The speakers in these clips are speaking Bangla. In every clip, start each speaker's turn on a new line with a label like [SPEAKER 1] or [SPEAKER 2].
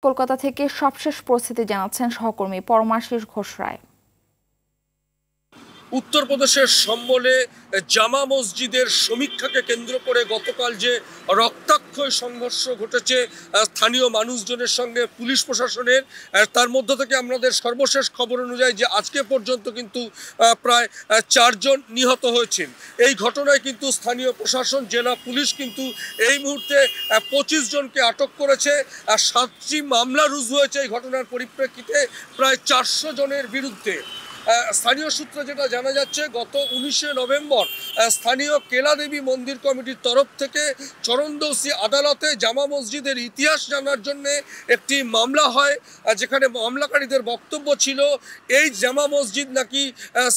[SPEAKER 1] কলকাতা থেকে সবশেষ পরিস্থিতি জানাচ্ছেন সহকর্মী পরমাশিস ঘোষ রায়।
[SPEAKER 2] উত্তরপ্রদেশের সম্বলে জামা মসজিদের সমীক্ষাকে কেন্দ্র করে গতকাল যে রক্তাক্ষয় সংঘর্ষ ঘটেছে স্থানীয় মানুষজনের সঙ্গে পুলিশ প্রশাসনের, তার মধ্য থেকে আমাদের সর্বশেষ খবর অনুযায়ী যে আজকে পর্যন্ত কিন্তু প্রায় 4 জন নিহত হয়েছেন। এই ঘটনায় কিন্তু স্থানীয় প্রশাসন, জেলা পুলিশ কিন্তু এই মুহূর্তে 25 জনকে আটক করেছে। 7টি মামলা রুজু হয়েছে এই ঘটনার পরিপ্রেক্ষিতে প্রায় 400 জনের বিরুদ্ধে। স্থানীয় সূত্রে যেটা জানা যাচ্ছে, গত 19শে নভেম্বর স্থানীয় কেলা দেবী মন্দির কমিটির তরফ থেকে চরণদৌসি আদালতে জামা মসজিদের ইতিহাস জানার জন্য একটি মামলা হয়, যেখানে মামলাকারীদের বক্তব্য ছিল এই জামা মসজিদ নাকি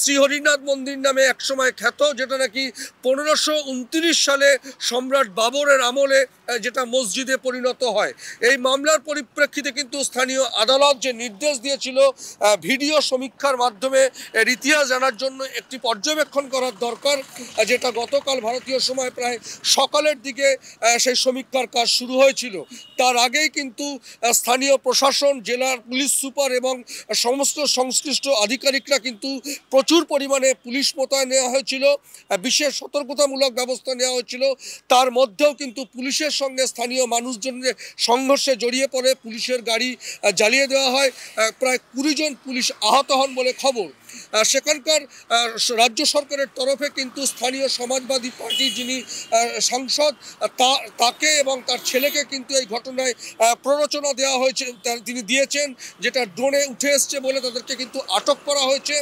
[SPEAKER 2] শ্রীহরিনাথ মন্দির নামে একসময় খ্যাত, যেটা নাকি 1529 সালে সম্রাট বাবরের আমলে যেটা মসজিদে পরিণত হয়। এই মামলার পরিপ্রেক্ষিতে কিন্তু স্থানীয় আদালত যে নির্দেশ দিয়েছিল ভিডিও সমীক্ষার মাধ্যমে এর ইতিহাস জানার জন্য একটি পর্যবেক্ষণ করার দরকার, যেটা গতকাল ভারতীয় সময় প্রায় সকালের দিকে সেই সমীক্ষার কাজ শুরু হয়েছিল। তার আগেই কিন্তু স্থানীয় প্রশাসন, জেলার পুলিশ সুপার এবং সমস্ত সংশ্লিষ্ট আধিকারিকরা কিন্তু প্রচুর পরিমাণে পুলিশ মোতায়েন নেওয়া হয়েছিল, বিশেষ সতর্কতামূলক ব্যবস্থা নেওয়া হয়েছিল। তার মধ্যেও কিন্তু পুলিশের সঙ্গে স্থানীয় মানুষজনের সংঘর্ষে জড়িয়ে পড়ে পুলিশের গাড়ি জ্বালিয়ে দেওয়া হয়। প্রায় 20 জন পুলিশ আহত হন বলে খবর। সেখানকার রাজ্য সরকারের তরফে কিন্তু স্থানীয় সমাজবাদী পার্টির যিনি সাংসদ, তাকে এবং তার ছেলেকে কিন্তু এই ঘটনায় প্ররোচনা দেওয়া হয়েছে, তিনি দিয়েছেন, যেটা ড্রোনে উঠে এসছে বলে তাদেরকে কিন্তু আটক করা হয়েছে।